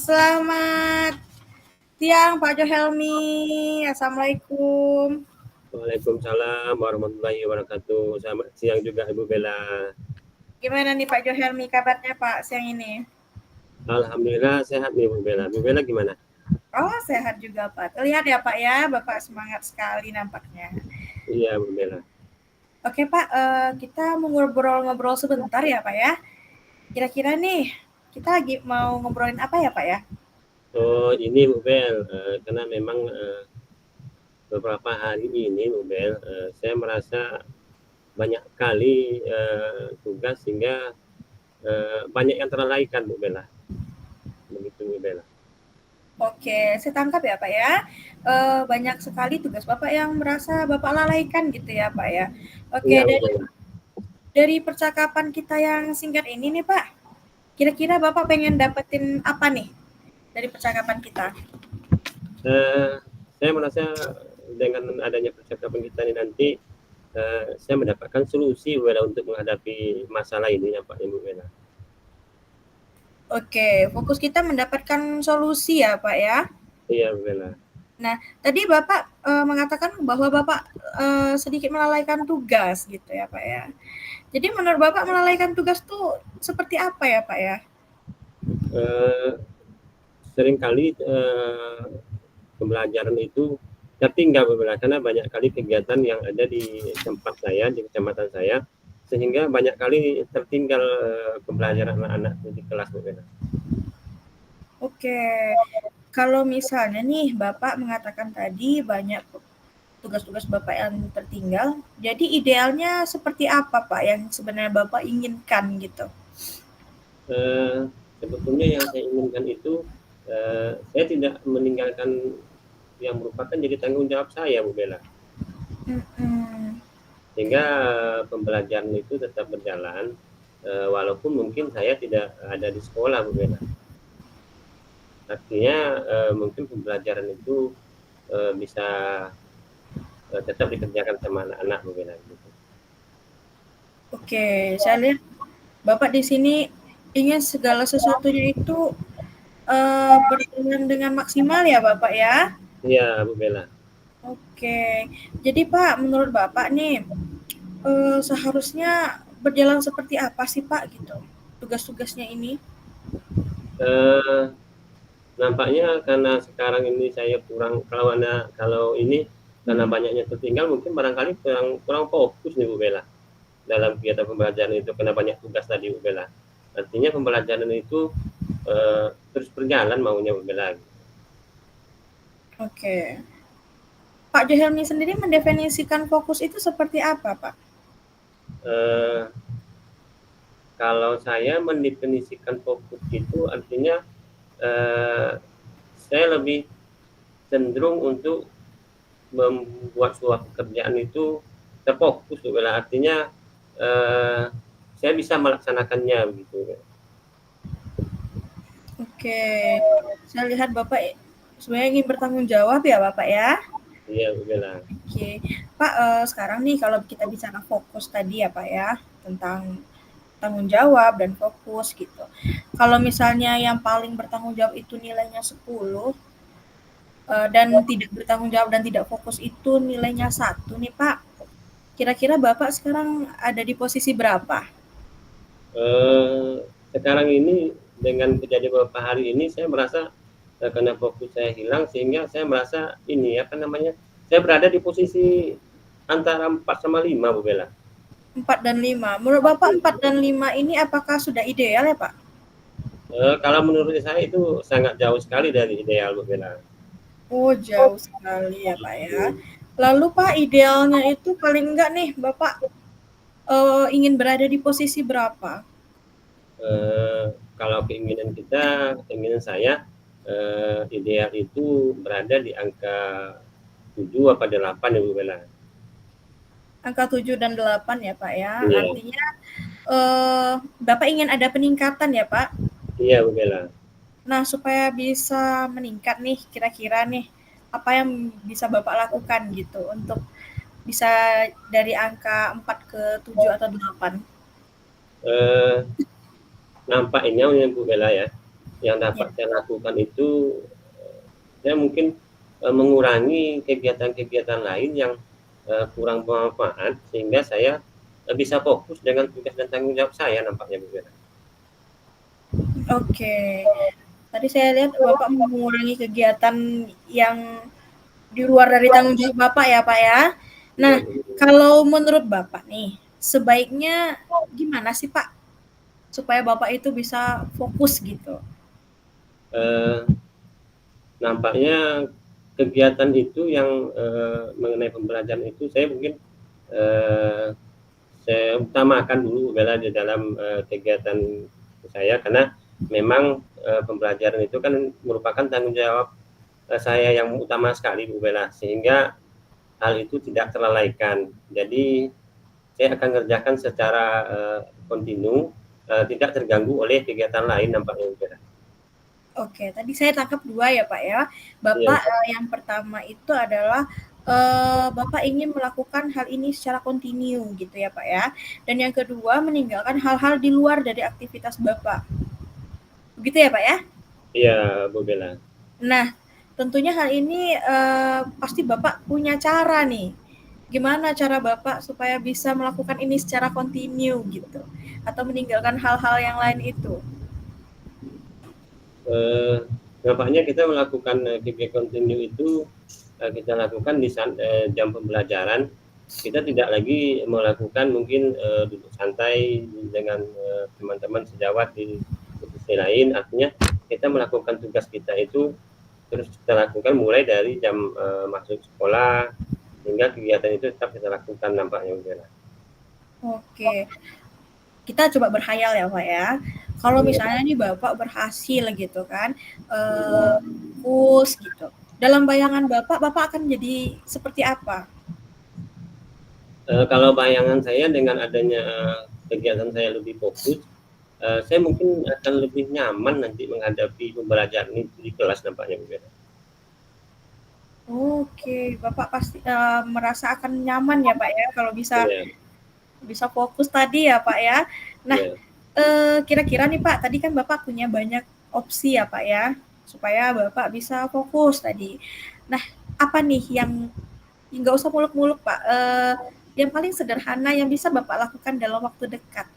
Selamat siang Pak Johelmi. Assalamualaikum. Waalaikumsalam warahmatullahi wabarakatuh. Selamat siang juga Ibu Bella. Gimana nih Pak Johelmi kabarnya Pak siang ini? Alhamdulillah sehat nih Bu Bella. Bu Bella gimana? Oh sehat juga Pak. Terlihat ya Pak ya, Bapak semangat sekali nampaknya. Iya Bu Bella. Oke Pak, kita mau ngobrol-ngobrol sebentar ya Pak ya. Kira-kira nih kita lagi mau ngobrolin apa ya Pak ya? Oh ini Bu Bel, karena memang beberapa hari ini Bu Bel, saya merasa banyak kali tugas sehingga banyak yang terlalaikan Bu Bella. Begitu Bu Bella. Oke, saya tangkap ya Pak ya. Banyak sekali tugas Bapak yang merasa Bapak lalaikan gitu ya Pak ya. Oke, Iya Bu dari Bella. dari percakapan kita yang singkat ini nih Pak, kira-kira Bapak pengen dapetin apa nih dari percakapan kita? Eh, saya merasa dengan adanya percakapan kita ini nanti saya mendapatkan solusi Bu Bella untuk menghadapi masalah ini ya Pak Ibu Bella. Oke, fokus kita mendapatkan solusi ya Pak ya. Iya Bu Bella. Nah, tadi Bapak mengatakan bahwa Bapak sedikit melalaikan tugas gitu ya Pak ya. Jadi menurut Bapak melalaikan tugas tuh seperti apa ya Pak ya? Eh, Seringkali pembelajaran itu tertinggal Bu Bella karena banyak kali kegiatan yang ada di tempat saya, di kecamatan saya, sehingga banyak kali tertinggal pembelajaran anak-anak di kelas Bu Bella. Oke, kalau misalnya nih Bapak mengatakan tadi banyak tugas-tugas Bapak yang tertinggal, jadi idealnya seperti apa Pak yang sebenarnya Bapak inginkan gitu? Eh, Sebetulnya yang saya inginkan itu saya tidak meninggalkan yang merupakan jadi tanggung jawab saya Bu Bella. Mm-mm. Sehingga pembelajaran itu tetap berjalan walaupun mungkin saya tidak ada di sekolah Bu Bella. Artinya mungkin pembelajaran itu bisa tetap dikerjakan sama anak-anak Bu Bella gitu. Oke, saya lihat Bapak di sini ingin segala sesuatunya itu berjalan dengan maksimal ya Bapak ya. Iya Bu Bella. Oke, jadi Pak, menurut Bapak nih seharusnya berjalan seperti apa sih Pak gitu tugas-tugasnya ini? Eh, Nampaknya karena sekarang ini saya kurang kalau ini karena banyaknya tertinggal mungkin barangkali kurang kurang fokus nih Bu Bella dalam kegiatan pembelajaran itu karena banyak tugas tadi Bu Bella. Artinya pembelajaran itu terus berjalan maunya Bu Bella. Oke, Pak Johelmi sendiri mendefinisikan fokus itu seperti apa Pak? Eh, Kalau saya mendefinisikan fokus itu artinya eh, saya lebih cenderung untuk membuat sebuah pekerjaan itu terfokus Bu Bella. Artinya eh, saya bisa melaksanakannya begitu. Oke, saya lihat Bapak sebenarnya ingin bertanggung jawab ya Bapak ya. Iya Bu Bella. Oke, Pak, sekarang nih kalau kita bicara fokus tadi ya Pak ya, tentang tanggung jawab dan fokus gitu. Kalau misalnya yang paling bertanggung jawab itu nilainya 10, dan tidak bertanggung jawab dan tidak fokus itu nilainya 1 nih Pak. Kira-kira Bapak sekarang ada di posisi berapa? Eh, Sekarang ini dengan kejadian beberapa hari ini saya merasa karena fokus saya hilang sehingga saya merasa ini apa namanya saya berada di posisi antara 4 sama 5 Bu Bella. 4 dan 5. Menurut Bapak 4 dan 5 ini apakah sudah ideal ya Pak? Kalau menurut saya itu sangat jauh sekali dari ideal Bu Bella. Oh jauh sekali ya Pak ya. Lalu Pak idealnya itu paling enggak nih Bapak ingin berada di posisi berapa? Eh, Kalau keinginan saya ideal itu berada di angka 7 apa 8 ya Bu Bella. Angka 7 dan 8 ya Pak ya. Iya, Artinya Bapak ingin ada peningkatan ya Pak? iya Bu Bella. Nah, supaya bisa meningkat nih, kira-kira nih, apa yang bisa Bapak lakukan gitu untuk bisa dari angka 4 ke 7 atau 8? Eh, Nampaknya Bu Bella ya. Yang Ya. dapat saya lakukan itu, saya mungkin, mengurangi kegiatan-kegiatan lain yang, kurang bermanfaat sehingga saya, bisa fokus dengan tugas dan tanggung jawab saya nampaknya, Bu Bella. Oke. Tadi saya lihat Bapak mengurangi kegiatan yang di luar dari tanggung jawab Bapak ya, Pak, ya. Nah, Iya, begitu. kalau menurut Bapak nih, sebaiknya gimana sih, Pak, supaya Bapak itu bisa fokus gitu? Eee, Nampaknya kegiatan itu yang, mengenai pembelajaran itu saya mungkin, eee, saya utamakan dulu Bella di dalam, kegiatan saya karena memang, pembelajaran itu kan merupakan tanggung jawab, saya yang utama sekali Bu Bella, sehingga hal itu tidak terlalaikan. Jadi saya akan kerjakan secara, kontinu, tidak terganggu oleh kegiatan lain nampaknya Bu Bella. Oke, tadi saya tangkap 2 ya, Pak, ya. Iya, Bapak, yang pertama itu adalah, Bapak ingin melakukan hal ini secara kontinu gitu ya, Pak, ya. Dan yang kedua meninggalkan hal-hal di luar dari aktivitas Bapak. Begitu ya, Pak, ya? iya Bu Bella. Nah, tentunya hal ini, pasti Bapak punya cara nih. Gimana cara Bapak supaya bisa melakukan ini secara kontinu gitu, atau meninggalkan hal-hal yang lain itu? Eee, Nampaknya kita melakukan, kegiatan kontinu itu, kita lakukan di saat, jam pembelajaran. Kita tidak lagi melakukan mungkin, duduk santai dengan, teman-teman sejawat di divisi lain. Artinya kita melakukan tugas kita itu terus kita lakukan mulai dari jam, masuk sekolah hingga kegiatan itu tetap kita lakukan nampaknya, Bu Bella. Oke. Kita coba berhayal ya, Pak, ya. Kalau Iya. misalnya nih Bapak berhasil gitu kan, fokus gitu. Dalam bayangan Bapak, Bapak akan jadi seperti apa? Kalau bayangan saya dengan adanya, kegiatan saya lebih fokus, saya mungkin akan lebih nyaman nanti menghadapi pembelajaran itu di kelas nampaknya, Bu Bella. Oke, Bapak pasti, merasa akan nyaman ya, Pak, ya, kalau bisa Iya, bisa fokus tadi ya, Pak, ya. Nah, iya. kira-kira nih, Pak, tadi kan Bapak punya banyak opsi ya, Pak, ya, supaya Bapak bisa fokus tadi. Nah, apa nih yang nggak usah muluk-muluk, Pak, yang paling sederhana yang bisa Bapak lakukan dalam waktu dekat?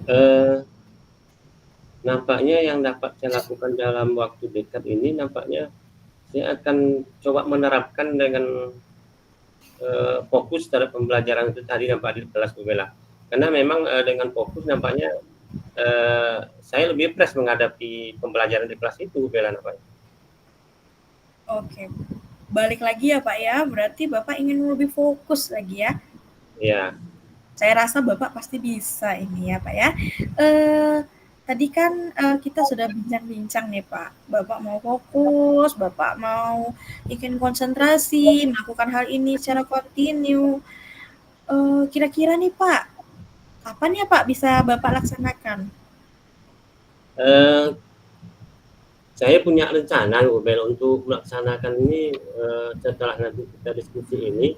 Eee, Nampaknya yang dapat saya lakukan dalam waktu dekat ini nampaknya saya akan coba menerapkan dengan, fokus terhadap pembelajaran itu tadi nampak di kelas, Bu Bella. Karena memang, dengan fokus nampaknya, saya lebih fresh menghadapi pembelajaran di kelas itu, Bu Bella, nampaknya. Oke, balik lagi ya, Pak, ya, berarti Bapak ingin lebih fokus lagi ya? Iya, Saya rasa Bapak pasti bisa ini ya, Pak, ya. Eee, Tadi kan, kita sudah bincang-bincang nih, Pak. Bapak mau fokus, Bapak mau ingin konsentrasi, melakukan hal ini secara kontinu. Kira-kira nih, Pak, kapan ya, Pak, bisa Bapak laksanakan? eee saya punya rencana Bel untuk melaksanakan ini setelah nanti kita diskusi ini.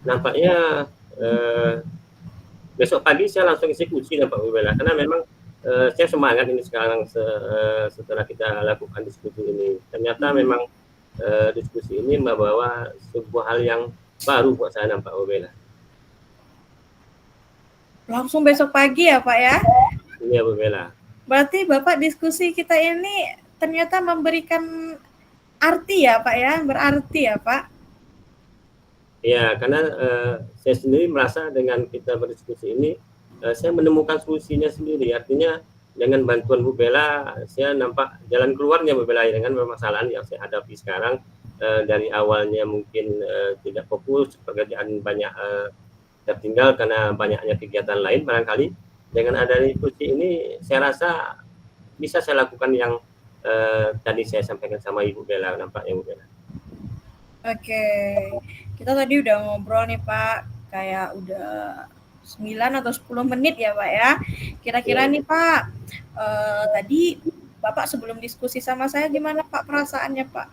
Nampaknya eh, besok pagi saya langsung eksekusi Pak Bel, karena memang saya semangat ini sekarang setelah kita lakukan diskusi ini. Ternyata memang diskusi ini membawa sebuah hal yang baru buat saya Pak Bel. Langsung besok pagi ya, Pak, ya? Ini ya Bu Bella. Berarti Bapak diskusi kita ini ternyata memberikan arti ya, Pak, ya? Berarti ya, Pak? Ya, karena saya sendiri merasa dengan kita berdiskusi ini, saya menemukan solusinya sendiri. Artinya dengan bantuan Bu Bella, saya nampak jalan keluarnya Bu Bella dengan permasalahan yang saya hadapi sekarang. Dari awalnya mungkin tidak fokus, pekerjaan banyak tertinggal karena banyaknya kegiatan lain barangkali. Dengan adanya diskusi ini, saya rasa bisa saya lakukan yang tadi saya sampaikan sama Ibu Bella, nampaknya Bu Bella. Oke, kita tadi udah ngobrol nih, Pak, kayak udah 9 atau 10 menit ya, Pak, ya. Kira-kira Ya. nih, Pak, tadi Bapak sebelum diskusi sama saya gimana, Pak, perasaannya, Pak?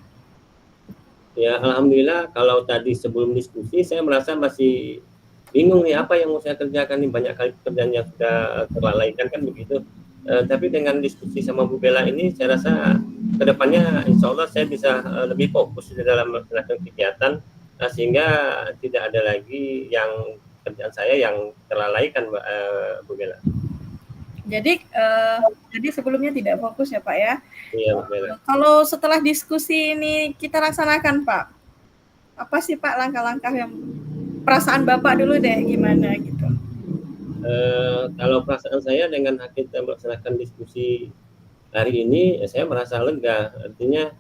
Ya, alhamdulillah kalau tadi sebelum diskusi saya merasa masih bingung nih apa yang mau saya kerjakan nih, banyak kali pekerjaan yang sudah terlalaikan kan begitu. Tapi dengan diskusi sama Bu Bella ini, saya rasa kedepannya insya Allah saya bisa lebih fokus di dalam melaksanakan kegiatan, sehingga tidak ada lagi yang kerjaan saya yang terlalaikan, Bu Bella. Jadi sebelumnya tidak fokus ya Pak ya. Iya, Bu Bella. Kalau setelah diskusi ini kita laksanakan Pak, apa sih Pak langkah-langkah yang perasaan Bapak dulu deh gimana gitu? Kalau perasaan saya dengan kita melaksanakan diskusi hari ini, saya merasa lega. Artinya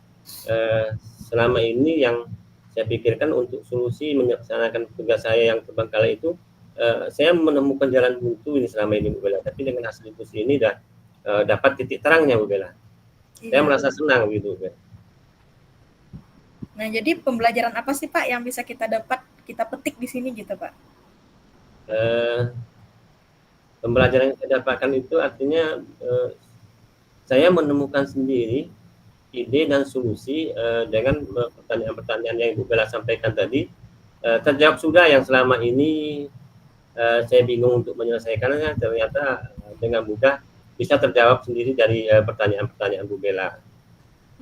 selama ini yang saya pikirkan untuk solusi melaksanakan tugas saya yang terbengkalai itu, saya menemukan jalan buntu ini selama ini, Bu Bella. Tapi dengan hasil diskusi ini dah dapat titik terangnya, Bu Bella. Saya merasa senang gitu, Bu. Nah, jadi pembelajaran apa sih Pak yang bisa kita dapat, kita petik di sini gitu Pak? Pembelajaran yang saya dapatkan itu artinya saya menemukan sendiri ide dan solusi dengan pertanyaan-pertanyaan yang Ibu Bella sampaikan tadi, terjawab sudah yang selama ini saya bingung untuk menyelesaikannya, ternyata dengan mudah bisa terjawab sendiri dari pertanyaan-pertanyaan Bu Bella.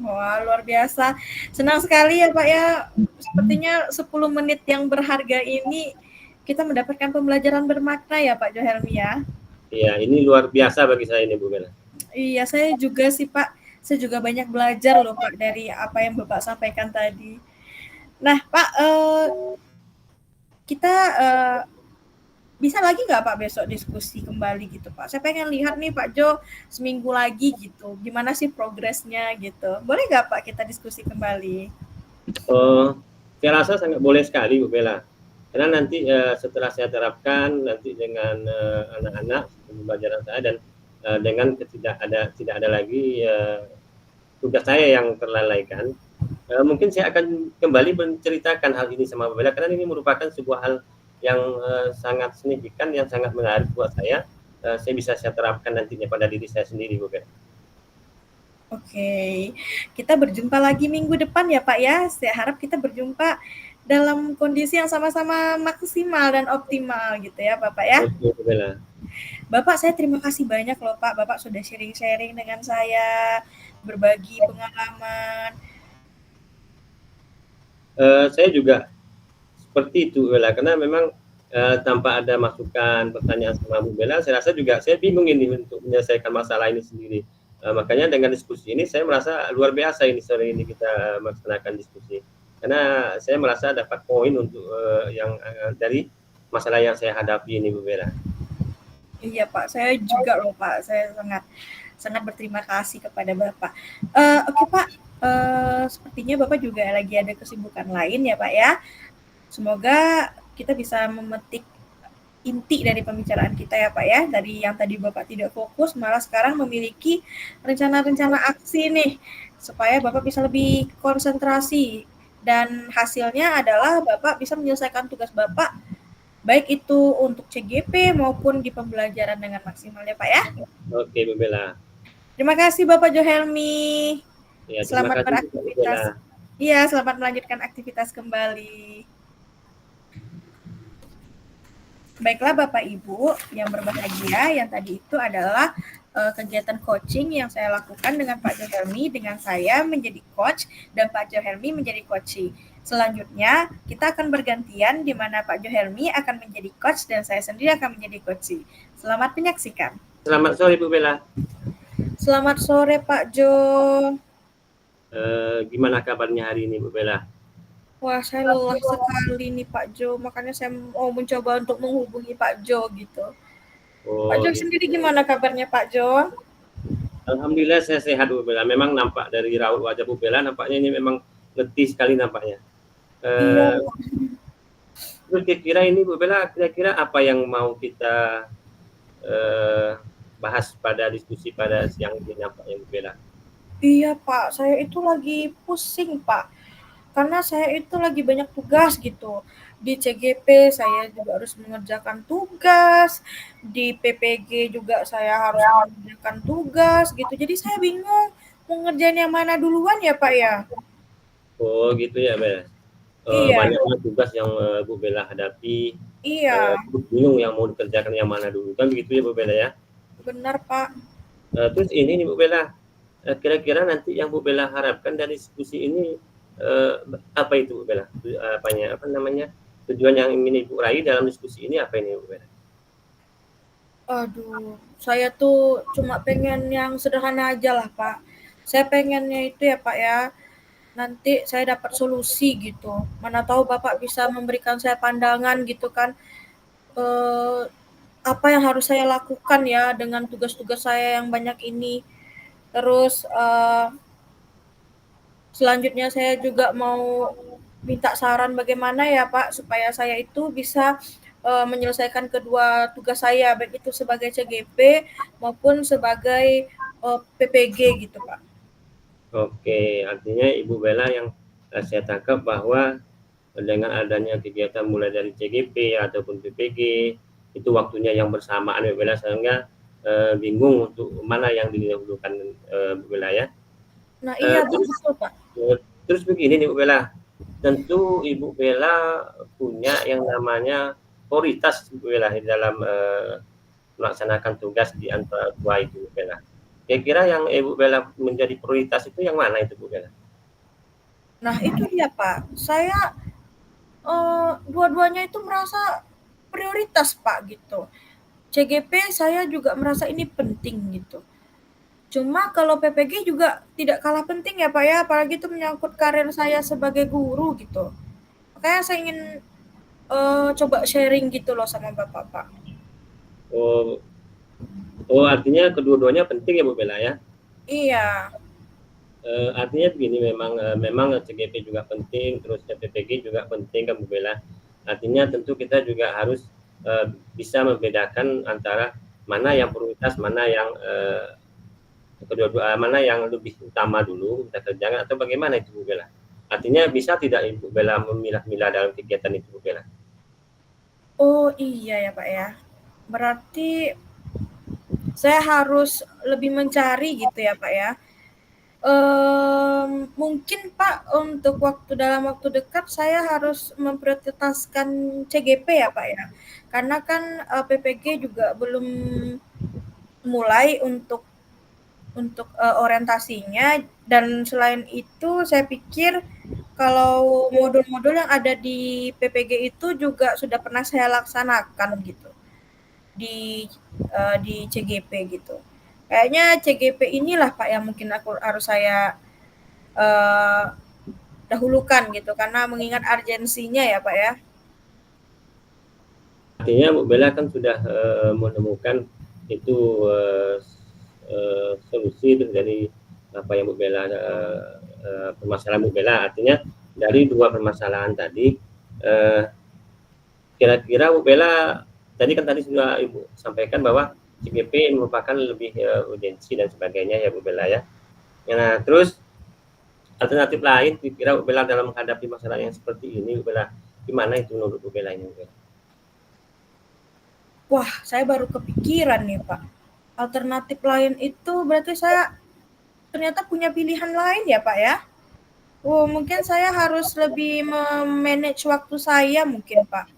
Wah, luar biasa. Senang sekali ya Pak ya. Sepertinya 10 menit yang berharga ini kita mendapatkan pembelajaran bermakna ya Pak Johelmi ya. Iya, ini luar biasa bagi saya ini Bu Bella. Iya, saya juga sih Pak. Saya juga banyak belajar loh Pak dari apa yang Bapak sampaikan tadi. Nah Pak, kita bisa lagi nggak Pak besok diskusi kembali gitu Pak? Saya pengen lihat nih Pak Jo seminggu lagi gitu. Gimana sih progresnya gitu. Boleh nggak Pak kita diskusi kembali? Saya rasa sangat boleh sekali Bu Bella. Karena nanti setelah saya terapkan nanti dengan anak-anak pembelajaran saya dan dengan tidak ada lagi tugas saya yang terlalaikan, mungkin saya akan kembali menceritakan hal ini sama Bu Bella karena ini merupakan sebuah hal yang sangat signifikan, yang sangat menarik buat saya. Saya bisa saya terapkan nantinya pada diri saya sendiri, Bu Bella. Oke, kita berjumpa lagi minggu depan ya Pak ya. Saya harap kita berjumpa dalam kondisi yang sama-sama maksimal dan optimal gitu ya Bapak ya. Oke, Bu Bella. Bapak, saya terima kasih banyak loh Pak. Bapak sudah sharing-sharing dengan saya, berbagi pengalaman. Saya juga seperti itu, Bella, karena memang tanpa ada masukan pertanyaan sama Bu Bella, saya rasa juga saya bingung ini untuk menyelesaikan masalah ini sendiri. Makanya dengan diskusi ini saya merasa luar biasa ini sore ini kita melaksanakan diskusi. Karena saya merasa dapat poin untuk yang dari masalah yang saya hadapi ini, Bu Bella. Iya Pak, saya juga loh Pak. Saya sangat berterima kasih kepada Bapak. Oke Pak, sepertinya Bapak juga lagi ada kesibukan lain ya Pak ya. Semoga kita bisa memetik inti dari pembicaraan kita ya Pak ya. Dari yang tadi Bapak tidak fokus, malah sekarang memiliki rencana-rencana aksi nih. Supaya Bapak bisa lebih konsentrasi. Dan hasilnya adalah Bapak bisa menyelesaikan tugas Bapak, baik itu untuk CGP maupun di pembelajaran dengan maksimal ya Pak ya. Oke, Bu Bella. Terima kasih Bapak Johelmi. Ya, Selamat kasih, beraktivitas. Iya, selamat melanjutkan aktivitas kembali. Baiklah Bapak Ibu yang berbahagia, yang tadi itu adalah kegiatan coaching yang saya lakukan dengan Pak Johelmi, dengan saya menjadi coach dan Pak Johelmi menjadi coaching. Selanjutnya kita akan bergantian di mana Pak Johelmi akan menjadi coach dan saya sendiri akan menjadi coaching. Selamat menyaksikan. Selamat sore Bu Bella. Selamat sore Pak Jo. Gimana kabarnya hari ini Bu Bella? Wah, saya lelah sekali nih Pak Jo, makanya saya mau mencoba untuk menghubungi Pak Jo gitu. Oh, Pak Jo gitu. Sendiri gimana kabarnya Pak Jo? Alhamdulillah saya sehat Bu Bella. Memang nampak dari raut wajah Bu Bella, nampaknya ini memang letih sekali nampaknya. Iya. Terus kira-kira ini Bu Bella, kira-kira apa yang mau kita bahas pada diskusi pada siang ini nampaknya Bu Bella? Iya Pak, saya itu lagi pusing Pak. Karena saya itu lagi banyak tugas gitu. Di CGP saya juga harus mengerjakan tugas, di PPG juga saya harus mengerjakan tugas gitu. Jadi saya bingung mau ngerjain yang mana duluan ya Pak ya? Oh gitu ya Bella. Iya. Banyaknya tugas yang Bu Bella hadapi. Iya. Bingung yang mau dikerjakan yang mana dulu kan begitu ya Bu Bella ya? Benar Pak. Terus ini nih Bu Bella, kira-kira nanti yang Bu Bella harapkan dari diskusi ini apa itu Bu Bella? Apa namanya, tujuan yang ingin Ibu raih dalam diskusi ini apa ini Bu Bella? Aduh, saya tuh cuma pengen yang sederhana aja lah Pak. Saya pengennya itu ya Pak ya, nanti saya dapat solusi gitu. Mana tahu Bapak bisa memberikan saya pandangan gitu kan, eh, apa yang harus saya lakukan ya dengan tugas-tugas saya yang banyak ini. Terus selanjutnya saya juga mau minta saran bagaimana ya Pak supaya saya itu bisa menyelesaikan kedua tugas saya baik itu sebagai CGP maupun sebagai PPG gitu Pak. Oke, artinya Ibu Bella yang saya tangkap bahwa dengan adanya kegiatan mulai dari CGP ataupun PPG itu waktunya yang bersamaan Bu Bella sehingga bingung untuk mana yang didahulukan Bu Bella ya. Nah iya Terus betul Pak. terus begini nih Bu Bella, tentu Ibu Bella punya yang namanya prioritas Bu Bella di dalam melaksanakan tugas di antara dua itu Bu Bella. Kira-kira yang Ibu Bella menjadi prioritas itu yang mana itu Bu Bella? Nah itu dia Pak, saya dua-duanya itu merasa prioritas Pak gitu. CGP saya juga merasa ini penting gitu. Cuma kalau PPG juga tidak kalah penting ya Pak ya, apalagi itu menyangkut karir saya sebagai guru gitu. Makanya saya ingin coba sharing gitu loh sama Bapak Pak. Oh, artinya kedua-duanya penting ya Bu Bella ya. Iya. Artinya begini memang CGP juga penting, terus PPG juga penting kan Bu Bella. Artinya tentu kita juga harus bisa membedakan antara mana yang prioritas, mana yang lebih utama dulu kita kerjakan atau bagaimana itu Bu Bella. Artinya bisa tidak Ibu Bella memilah-milah dalam kegiatan itu Bu Bella? Oh iya ya Pak ya. Berarti saya harus lebih mencari gitu ya Pak ya. Mungkin Pak untuk dalam waktu dekat saya harus memprioritaskan CGP ya Pak ya. Karena kan PPG juga belum mulai untuk orientasinya dan selain itu saya pikir kalau modul-modul yang ada di PPG itu juga sudah pernah saya laksanakan gitu di CGP gitu. Kayaknya CGP inilah Pak yang mungkin aku harus saya eh, dahulukan gitu karena mengingat urgensinya ya Pak ya. Artinya Bu Bella kan sudah menemukan itu solusi dari apa yang Bu Bella permasalahan Bu Bella. Artinya dari dua permasalahan tadi, kira-kira Bu Bella tadi sudah Ibu sampaikan bahwa CGP merupakan lebih urgensi dan sebagainya ya Bu Bella ya. Nah terus alternatif lain kira-kira Bu Bella dalam menghadapi masalah yang seperti ini Bu Bella, gimana itu menurut Bu Bella ini Bu Bella? Wah, saya baru kepikiran nih Pak. Alternatif lain itu berarti saya ternyata punya pilihan lain ya Pak ya. Oh, mungkin saya harus lebih memanage waktu saya mungkin Pak.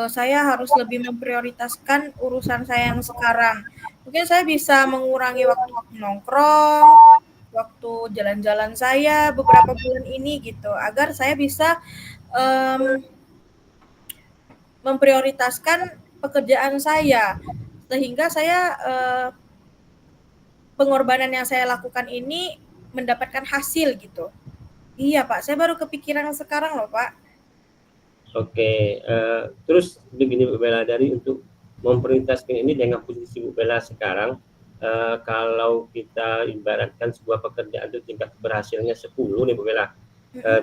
Saya harus lebih memprioritaskan urusan saya yang sekarang. Mungkin saya bisa mengurangi waktu-waktu nongkrong, waktu jalan-jalan saya beberapa bulan ini gitu, agar saya bisa um, memprioritaskan pekerjaan saya, sehingga saya pengorbanan yang saya lakukan ini mendapatkan hasil gitu. Iya Pak, saya baru kepikiran sekarang loh Pak. Oke, terus begini Bu Bella, dari untuk memprioritaskan ini dengan posisi Bu Bella sekarang, kalau kita ibaratkan sebuah pekerjaan itu tingkat berhasilnya 10 nih Bu Bella,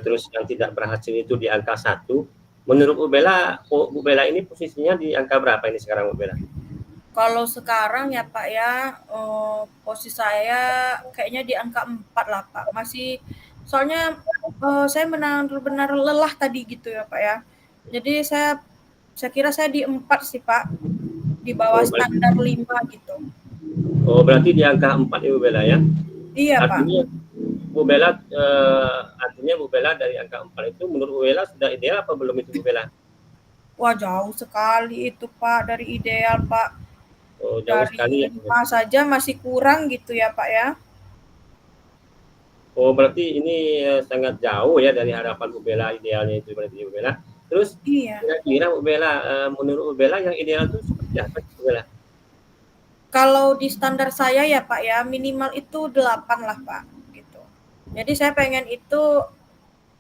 terus yang tidak berhasil itu di angka 1, menurut Bu Bella ini posisinya di angka berapa ini sekarang Bu Bella? Kalau sekarang ya Pak ya, posisi saya kayaknya di angka 4 lah Pak. Masih soalnya saya benar-benar lelah tadi gitu ya Pak ya. Jadi saya kira saya di 4 sih Pak, di bawah Oh, standar 5 gitu. berarti di angka 4 ya Bu Bella ya? Iya Pak. Artinya artinya Bu Bella dari angka 4 itu menurut Bu Bella sudah ideal apa belum itu Bu Bella? Wah jauh sekali itu Pak dari ideal Pak. Oh, jauh Dari sekali ya, Bu 5 Bella. saja masih kurang gitu ya, Pak, ya? Oh, berarti ini sangat jauh ya dari harapan Bu Bella, idealnya itu berarti Bu Bella. Terus Iya. kira-kira Bu Bella, menurut Bu Bella yang ideal itu seperti apa Bu Bella? Kalau di standar saya ya, Pak, ya, minimal itu 8 lah, Pak, gitu. Jadi saya pengen itu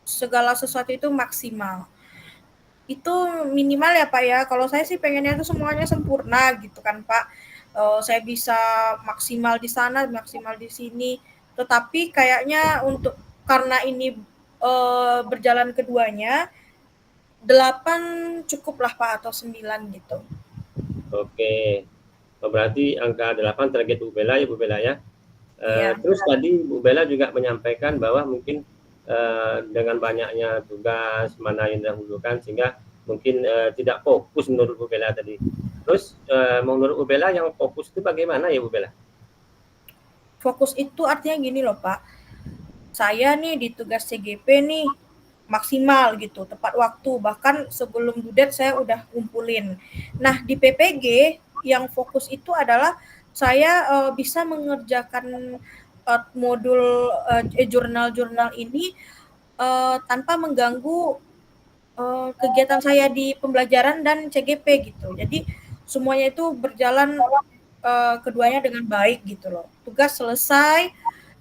segala sesuatu itu maksimal. Itu minimal ya, Pak, ya. Kalau saya sih pengennya itu semuanya sempurna gitu kan, Pak. Saya bisa maksimal di sana, maksimal di sini. Tetapi kayaknya untuk karena ini berjalan keduanya, 8 cukup lah, Pak, atau 9 gitu. Oke. Oh, berarti angka 8 target Bu Bella ya Bu Bella ya. Iya. Terus tadi Bu Bella juga menyampaikan bahwa mungkin dengan banyaknya tugas mana yang didahulukan sehingga mungkin tidak fokus menurut Bu Bella tadi. Terus menurut Bu Bella yang fokus itu bagaimana ya Bu Bella? Fokus itu artinya gini loh, Pak. Saya nih di tugas CGP nih maksimal gitu, tepat waktu, bahkan sebelum due date saya udah kumpulin. Nah, di PPG yang fokus itu adalah saya bisa mengerjakan modul jurnal-jurnal ini tanpa mengganggu kegiatan saya di pembelajaran dan CGP gitu. Jadi semuanya itu berjalan keduanya dengan baik gitu loh. Tugas selesai,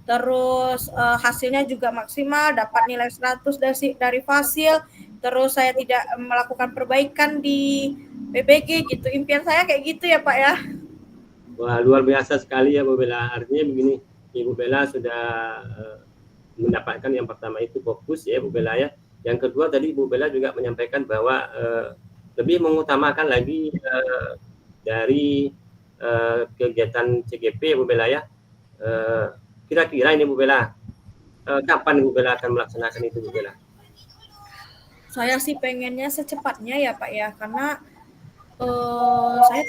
terus hasilnya juga maksimal, dapat nilai 100 dari Fasil, terus saya tidak melakukan perbaikan di PPG gitu. Impian saya kayak gitu ya, Pak, ya. Wah, luar biasa sekali ya Bu Bella. Artinya begini, Ibu Bella sudah mendapatkan yang pertama itu fokus ya Bu Bella ya. Yang kedua tadi Bu Bella juga menyampaikan bahwa lebih mengutamakan lagi dari kegiatan CGP ya Bu Bella ya. Kira-kira ini Bu Bella, kapan Bu Bella akan melaksanakan itu Bu Bella? Saya sih pengennya secepatnya ya, Pak, ya, karena saya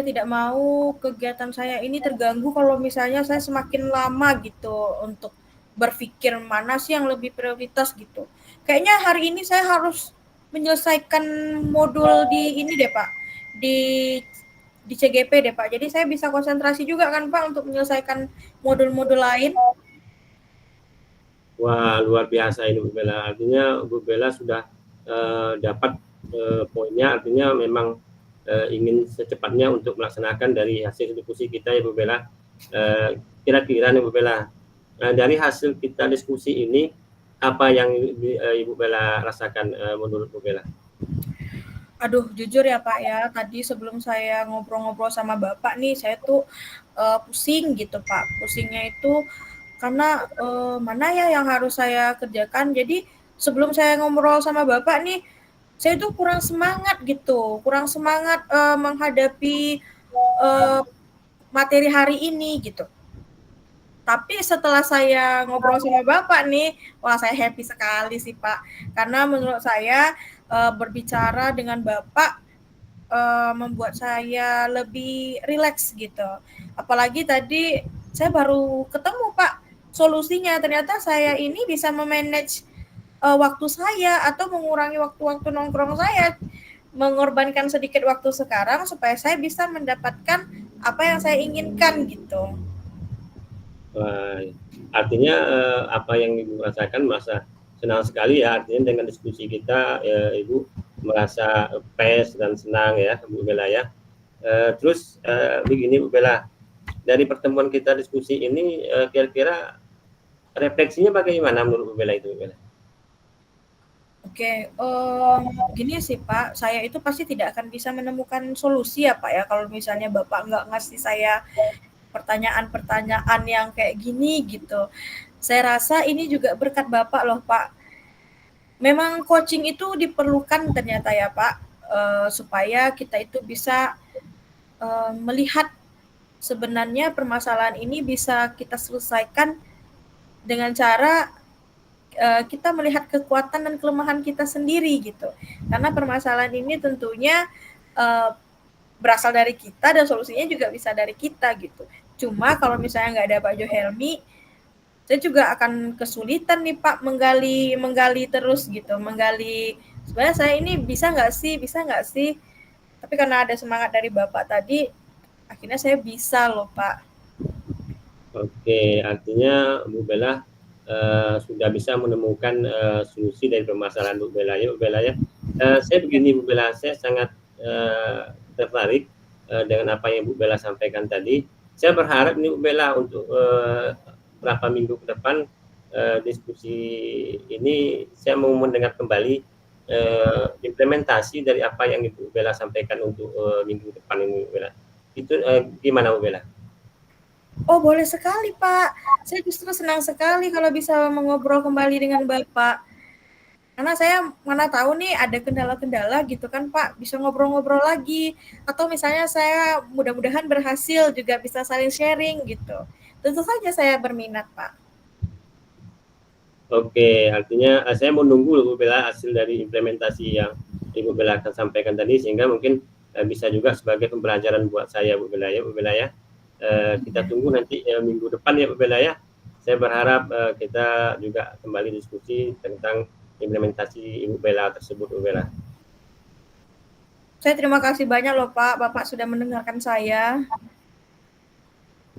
tidak mau kegiatan saya ini terganggu kalau misalnya saya semakin lama gitu untuk berpikir mana sih yang lebih prioritas gitu. Kayaknya hari ini saya harus menyelesaikan modul di ini deh, Pak. Di CGP deh, Pak. Jadi saya bisa konsentrasi juga kan, Pak, untuk menyelesaikan modul-modul lain. Wah, luar biasa ini Bu Bella. Artinya Bu Bella sudah dapat poinnya, artinya memang ingin secepatnya untuk melaksanakan dari hasil diskusi kita ya Bu Bella. Kira-kira nih Bu Bella, dari hasil kita diskusi ini, apa yang Ibu Bella rasakan menurut Bu Bella? Aduh, jujur ya, Pak, ya, tadi sebelum saya ngobrol-ngobrol sama Bapak nih, saya tuh pusing gitu, Pak. Pusingnya itu karena mana ya yang harus saya kerjakan. Jadi sebelum saya ngobrol sama Bapak nih, saya tuh kurang semangat gitu, kurang semangat menghadapi uh, materi hari ini gitu. Tapi setelah saya ngobrol sama Bapak nih, wah saya happy sekali sih, Pak. Karena menurut saya berbicara dengan Bapak membuat saya lebih rileks gitu. Apalagi tadi saya baru ketemu, Pak, solusinya. Ternyata saya ini bisa memanage waktu saya atau mengurangi waktu-waktu nongkrong saya, mengorbankan sedikit waktu sekarang supaya saya bisa mendapatkan apa yang saya inginkan gitu. Wah, artinya apa yang Ibu rasakan merasa senang sekali ya, artinya dengan diskusi kita Ibu merasa pes dan senang ya Bu Bella ya. Terus begini Bu Bella, dari pertemuan kita diskusi ini kira-kira refleksinya bagaimana menurut Bu Bella itu Bu Bella? Oke, gini sih Pak, saya itu pasti tidak akan bisa menemukan solusi ya Pak ya, kalau misalnya Bapak nggak ngasih saya pertanyaan-pertanyaan yang kayak gini gitu. Saya rasa ini juga berkat Bapak loh Pak. Memang coaching itu diperlukan ternyata ya Pak, supaya kita itu bisa melihat sebenarnya permasalahan ini bisa kita selesaikan dengan cara kita melihat kekuatan dan kelemahan kita sendiri gitu. Karena permasalahan ini tentunya berasal dari kita dan solusinya juga bisa dari kita gitu. Cuma kalau misalnya nggak ada Pak Jo Helmi, saya juga akan kesulitan nih Pak menggali terus gitu, menggali sebenarnya saya ini bisa nggak sih. Tapi karena ada semangat dari Bapak tadi, akhirnya saya bisa loh, Pak. Oke, artinya Bu Bella sudah bisa menemukan solusi dari permasalahan Bu Bella ya, Bu Bella ya. Saya Ya. begini Bu Bella, saya sangat tertarik dengan apa yang Bu Bella sampaikan tadi. Saya berharap nih Bu Bella untuk beberapa minggu ke depan diskusi ini saya mau mendengar kembali implementasi dari apa yang Ibu Bella sampaikan untuk minggu depan ini Bu Bella. Itu gimana Bu Bella? Oh, boleh sekali, Pak. Saya justru senang sekali kalau bisa mengobrol kembali dengan Bapak. Karena saya mana tahu nih ada kendala-kendala gitu kan, Pak, bisa ngobrol-ngobrol lagi. Atau misalnya saya mudah-mudahan berhasil juga bisa saling sharing gitu. Tentu saja saya berminat, Pak. Oke, artinya saya menunggu Bu Bella hasil dari implementasi yang Ibu Bella akan sampaikan tadi sehingga mungkin bisa juga sebagai pembelajaran buat saya Bu Bella ya, Bu Bella ya. Kita tunggu nanti minggu depan ya Bu Bella ya. Saya berharap kita juga kembali diskusi tentang implementasi Ibu Bella tersebut Bu Bella. Saya terima kasih banyak loh, Pak. Bapak sudah mendengarkan saya.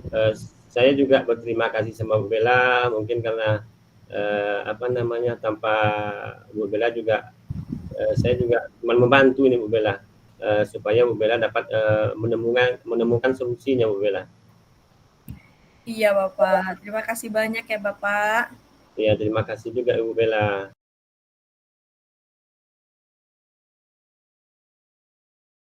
Eh, saya juga berterima kasih sama Bu Bella mungkin karena apa namanya tanpa Bu Bella juga saya juga cuma membantu ini Bu Bella supaya Bu Bella dapat menemukan solusinya Bu Bella. Iya, Bapak. Terima kasih banyak ya, Bapak. Ya terima kasih juga Bu Bella.